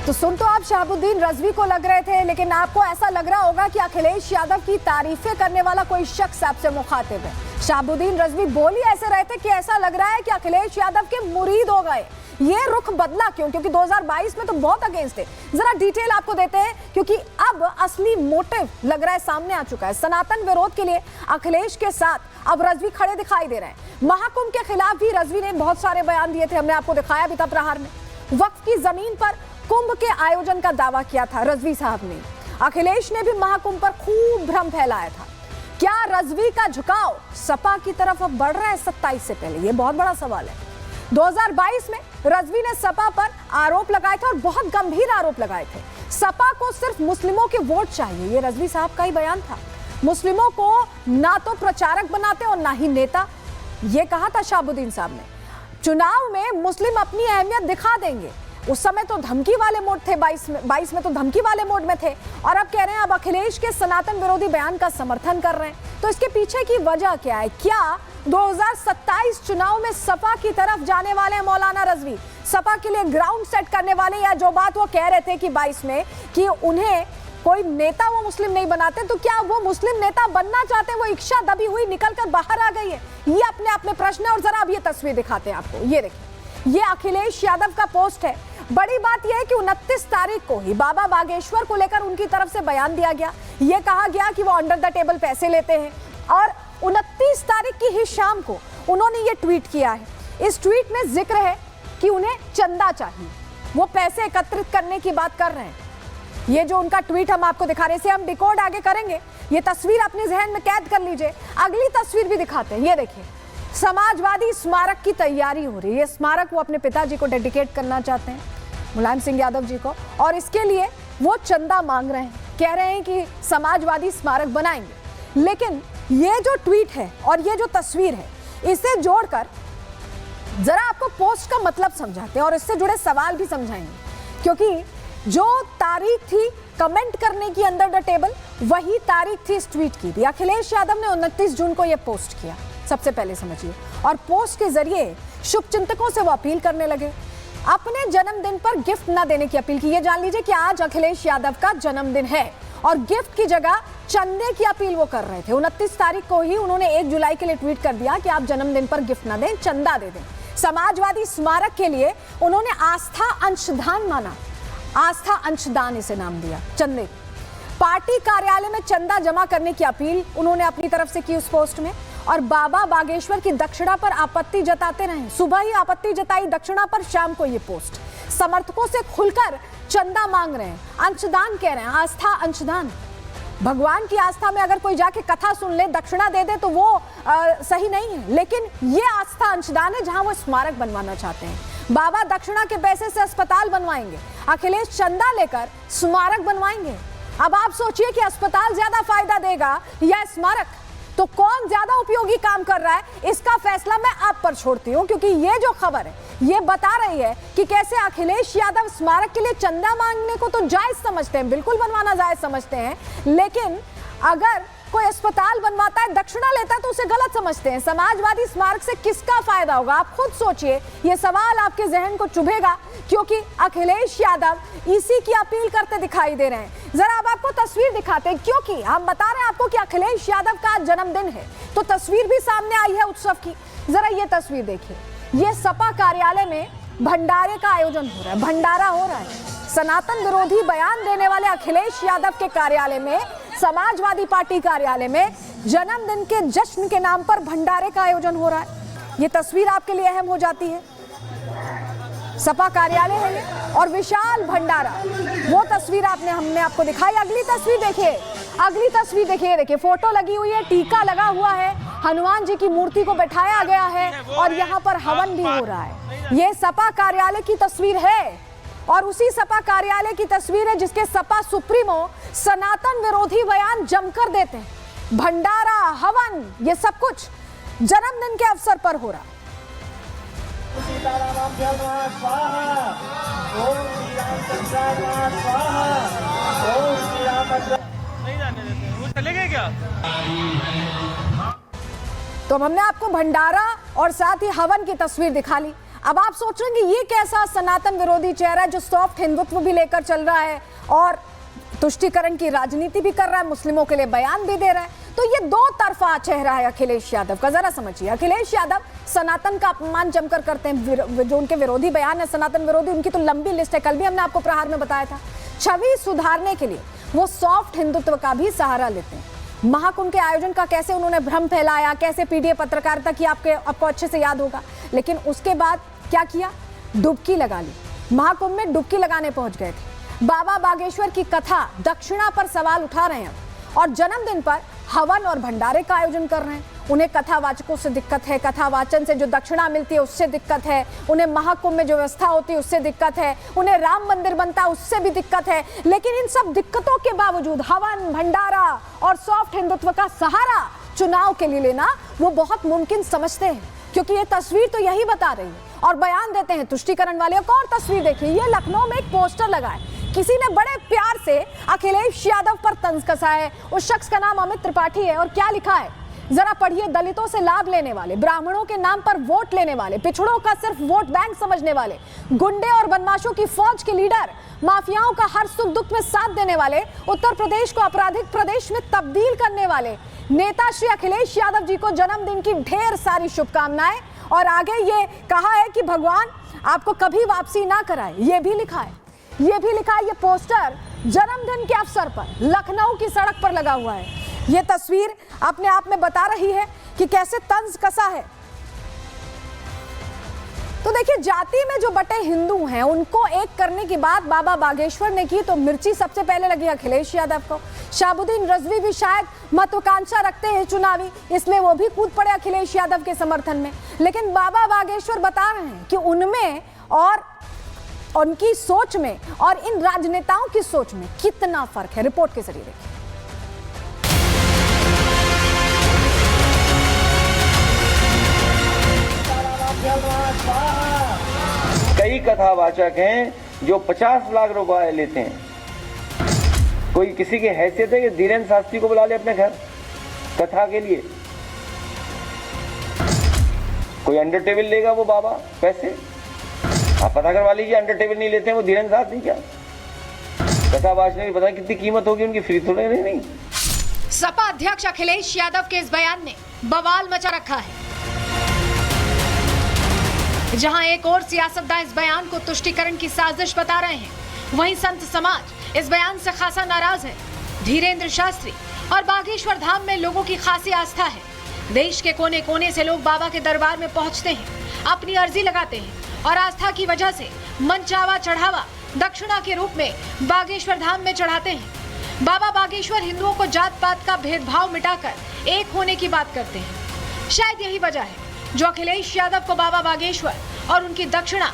तो सुन तो आप शहाबुद्दीन रजवी को लग रहे थे, लेकिन आपको ऐसा लग रहा होगा कि अखिलेश यादव की तारीफें करने वाला कोई शख्स आपसे मुखातिब है। शहाबुद्दीन रजवी बोल ही ऐसे रहे थे कि ऐसा लग रहा है कि अखिलेश यादव के मुरीद हो गए। ये रुख बदला क्यों? क्योंकि 2022 में तो बहुत अगेंस्ट थे। जरा डिटेल आपको देते हैं, क्योंकि अब असली मोटिव लग रहा है सामने आ चुका है। सनातन विरोध के लिए अखिलेश के साथ अब रजवी खड़े दिखाई दे रहे हैं। महाकुंभ के खिलाफ भी रजवी ने बहुत सारे बयान दिए थे, हमने आपको दिखाया भी था प्रहार में। वक्फ की जमीन पर कुंभ के आयोजन का दावा किया था रजवी साहब ने। अखिलेश ने भी महाकुंभ पर खूब भ्रम फैलाया था। क्या रजवी का झुकाव सपा की तरफ अब बढ़ रहा है 27 से पहले? ये बहुत बड़ा सवाल है। 2022 में रजवी ने सपा पर आरोप लगाए थे और बहुत गंभीर आरोप लगाए थे। सपा को सिर्फ मुस्लिमों के वोट चाहिए, ये रजवी साहब का ही बयान था। मुस्लिमों को ना तो प्रचारक बनाते और ना ही नेता, ये कहा था शहाबुद्दीन साहब ने। चुनाव में मुस्लिम अपनी अहमियत दिखा देंगे। उस समय तो धमकी वाले मोड थे, 22 में तो धमकी वाले मोड में थे, और अब कह रहे हैं अब अखिलेश के सनातन विरोधी बयान का समर्थन कर रहे हैं। तो इसके पीछे की वजह क्या है? क्या 2027 चुनाव में सपा की तरफ जाने वाले हैं मौलाना रजवी? सपा के लिए ग्राउंड सेट करने वाले, या जो बात वो कह रहे थे कि 22 में कि उन्हें कोई नेता वो मुस्लिम नहीं बनाते, तो क्या वो मुस्लिम नेता बनना चाहते हैं? वो इच्छा दबी हुई निकल कर बाहर आ गई है? ये अपने आप में प्रश्न है। और जरा अब ये तस्वीर दिखाते हैं आपको, ये देखिए, ये अखिलेश यादव का पोस्ट है। बड़ी बात यह है कि 29 तारीख को ही बाबा बागेश्वर को लेकर उनकी तरफ से बयान दिया गया। यह कहा गया कि वो अंडर द टेबल पैसे लेते हैं, और 29 तारीख की ही शाम को उन्होंने ये ट्वीट किया है। इस ट्वीट में जिक्र है कि उन्हें चंदा चाहिए, वो पैसे एकत्रित करने की बात कर रहे हैं। ये जो उनका ट्वीट हम आपको दिखा रहे हैं, इसे हम डिकोड आगे करेंगे। ये तस्वीर अपने जहन में कैद कर लीजिए। अगली तस्वीर भी दिखाते हैं, ये देखिए, समाजवादी स्मारक की तैयारी हो रही है। ये स्मारक वो अपने पिताजी को डेडिकेट करना चाहते हैं, मुलायम सिंह यादव जी को, और इसके लिए वो चंदा मांग रहे हैं। कह रहे हैं कि समाजवादी स्मारक बनाएंगे। लेकिन ये जो ट्वीट है और ये जो तस्वीर है, इसे जोड़कर जरा आपको पोस्ट का मतलब समझाते हैं और इससे जुड़े सवाल भी समझाएंगे। क्योंकि जो तारीख थी कमेंट करने की अंडर द टेबल, वही तारीख थी इस ट्वीट की भी। अखिलेश यादव ने 29 जून को यह पोस्ट किया, सबसे पहले समझिए। और पोस्ट के जरिए शुभचिंतकों से वो अपील करने लगे, अपने जन्मदिन पर गिफ्ट ना देने की अपील की। ये जान लीजिए कि आज अखिलेश यादव का जन्मदिन है और गिफ्ट की जगह चंदे की अपील वो कर रहे थे। 29 तारीख को ही उन्होंने 1 जुलाई के लिए ट्वीट कर दिया कि आप जन्मदिन पर गिफ्ट ना दें, चंदा दे दें। समाजवादी स्मारक के लिए उन्होंने आस्था अंशदान माना, आस्था अंशदान इसे नाम दिया, चंदे। पार्टी कार्यालय में चंदा जमा करने की अपील उन्होंने अपनी तरफ से की उस पोस्ट में। और बाबा बागेश्वर की दक्षिणा पर आपत्ति जताते रहे। सुबह ही आपत्ति जताई दक्षिणा पर, शाम को ये पोस्ट। समर्थकों से खुलकर चंदा मांग रहे हैं, अंशदान कह रहे हैं, आस्था अंशदान। भगवान की आस्था में अगर कोई जाके कथा सुन ले, दक्षिणा दे दे, तो वो सही नहीं है। लेकिन ये आस्था अंशदान है जहां वो स्मारक बनवाना चाहते हैं। बाबा दक्षिणा के पैसे से अस्पताल बनवाएंगे, अखिलेश चंदा लेकर स्मारक बनवाएंगे। अब आप सोचिए कि अस्पताल ज्यादा फायदा देगा या स्मारक? तो कौन ज्यादा उपयोगी काम कर रहा है, इसका फैसला मैं आप पर छोड़ती हूं। क्योंकि ये जो खबर है ये बता रही है कि कैसे अखिलेश यादव स्मारक के लिए चंदा मांगने को तो जायज समझते हैं, बिल्कुल बनवाना जायज समझते हैं, लेकिन अगर कोई अस्पताल बनवाता है, दक्षिणा लेता है, तो उसे गलत समझते हैं। समाजवादी स्मारक से किसका फायदा होगा? आप खुद सोचिए, ये सवाल आपके जहन को चुभेगा, क्योंकि अखिलेश यादव इसी की अपील करते दिखाई दे रहे हैं। जरा अब आपको तस्वीर दिखाते हैं, क्योंकि हम बता रहे हैं आपको कि अखिलेश यादव का जन्मदिन है, तो तस्वीर भी सामने आई है उत्सव की। जरा ये तस्वीर देखिए, ये सपा कार्यालय में भंडारे का आयोजन हो रहा है, भंडारा हो रहा है। सनातन विरोधी बयान देने वाले अखिलेश यादव के कार्यालय में, समाजवादी पार्टी कार्यालय में जन्मदिन के जश्न के नाम पर भंडारे का आयोजन हो रहा है। ये तस्वीर आपके लिए अहम हो जाती है। सपा कार्यालय है ये, और विशाल भंडारा, वो तस्वीर हमने आपको दिखाई। अगली तस्वीर देखिए, अगली तस्वीर देखिए, देखिए फोटो लगी हुई है, टीका लगा हुआ है, हनुमान जी की मूर्ति को बैठाया गया है और यहाँ पर हवन भी हो रहा है। ये सपा कार्यालय की तस्वीर है, और उसी सपा कार्यालय की तस्वीर है जिसके सपा सुप्रीमो सनातन विरोधी बयान जमकर देते हैं। भंडारा, हवन, ये सब कुछ जन्मदिन के अवसर पर हो रहा। चले गए क्या? तो हमने आपको भंडारा और साथ ही हवन की तस्वीर दिखा ली। अब आप सोच रहे हैं कि ये कैसा सनातन विरोधी चेहरा है जो सॉफ्ट हिंदुत्व भी लेकर चल रहा है और तुष्टीकरण की राजनीति भी कर रहा है, मुस्लिमों के लिए बयान भी दे रहा है। तो ये दो तरफा चेहरा है अखिलेश यादव का, जरा समझिए। अखिलेश यादव सनातन का अपमान जमकर करते हैं, जो उनके विरोधी बयान है सनातन विरोधी, उनकी तो लंबी लिस्ट है, कल भी हमने आपको प्रहार में बताया था। छवि सुधारने के लिए वो सॉफ्ट हिंदुत्व का भी सहारा लेते हैं। महाकुंभ के आयोजन का कैसे उन्होंने भ्रम फैलाया, कैसे पीडीए पत्रकारिता की, आपको अच्छे से याद होगा। लेकिन उसके बाद क्या किया, डुबकी लगा ली, महाकुंभ में डुबकी लगाने पहुंच गए थे। बाबा बागेश्वर की कथा दक्षिणा पर सवाल उठा रहे हैं और जन्मदिन पर हवन और भंडारे का आयोजन कर रहे हैं। उन्हें कथावाचकों से दिक्कत है, कथावाचन से जो दक्षिणा मिलती है उससे दिक्कत है, उन्हें महाकुंभ में जो व्यवस्था होती है उससे दिक्कत है, उन्हें राम मंदिर बनता है उससे भी दिक्कत है। लेकिन इन सब दिक्कतों के बावजूद हवन, भंडारा और सॉफ्ट हिंदुत्व का सहारा चुनाव के लिए लेना वो बहुत मुमकिन समझते हैं, क्योंकि ये तस्वीर तो यही बता रही है। और बयान देते हैं तुष्टीकरण वाले। एक और तस्वीर देखिए, ये लखनऊ में एक पोस्टर लगा है, किसी ने बड़े प्यार से अखिलेश यादव पर तंज कसा है। उस शख्स का नाम अमित त्रिपाठी है और क्या लिखा है जरा पढ़िए। दलितों से लाभ लेने वाले, ब्राह्मणों के नाम पर वोट लेने वाले, पिछड़ों का सिर्फ वोट बैंक समझने वाले, गुंडे और बदमाशों की फौज के लीडर, माफियाओं का हर सुख दुख में साथ देने वाले, उत्तर प्रदेश को आपराधिक प्रदेश में तब्दील करने वाले नेता श्री अखिलेश यादव जी को जन्मदिन की ढेर सारी शुभकामनाएं। और आगे ये कहा है कि भगवान आपको कभी वापसी ना कराए, ये भी लिखा है। ये भी लिखा है, ये पोस्टर जन्मदिन के अवसर पर लखनऊ की सड़क पर लगा हुआ है। ये तस्वीर अपने आप में बता रही है कि कैसे तंज कसा है। तो देखिए, जाति में जो बटे हिंदू हैं उनको एक करने की बात बाबा बागेश्वर ने की तो मिर्ची सबसे पहले लगी अखिलेश यादव को। शहाबुद्दीन रजवी भी शायद महत्वाकांक्षा रखते हैं चुनावी, इसलिए वो भी कूद पड़े अखिलेश यादव के समर्थन में। लेकिन बाबा बागेश्वर बता रहे हैं कि उनमें और उनकी सोच में और इन राजनेताओं की सोच में कितना फर्क है। रिपोर्ट के जरिए देखिए। कई कथावाचक हैं जो 50 लाख रुपए लेते हैं। कोई किसी की हैसियत है कि धीरेन्द्र शास्त्री को बुला ले अपने घर कथा के लिए? कोई अंडर टेबल लेगा वो बाबा पैसे? आप पता करवा लीजिए, अंडर टेबल नहीं लेते हैं वो धीरेन्द्र शास्त्री। क्या कथा बाजने की पता कितनी कीमत होगी उनकी, फ्री थोड़े नहीं। सपा अध्यक्ष अखिलेश यादव के इस बयान ने बवाल मचा रखा है। जहां एक और सियासतदान इस बयान को तुष्टीकरण की साजिश बता रहे हैं, वहीं संत समाज इस बयान से खासा नाराज है। धीरेन्द्र शास्त्री और बागेश्वर धाम में लोगों की खासी आस्था है। देश के कोने कोने से लोग बाबा के दरबार में पहुंचते हैं, अपनी अर्जी लगाते हैं और आस्था की वजह से मनचावा चढ़ावा दक्षिणा के रूप में बागेश्वर धाम में चढ़ाते हैं। बाबा बागेश्वर हिंदुओं को जात पात का भेदभाव मिटाकर एक होने की बात करते हैं। शायद यही वजह है जो अखिलेश यादव को बाबा बागेश्वर और उनकी दक्षिणा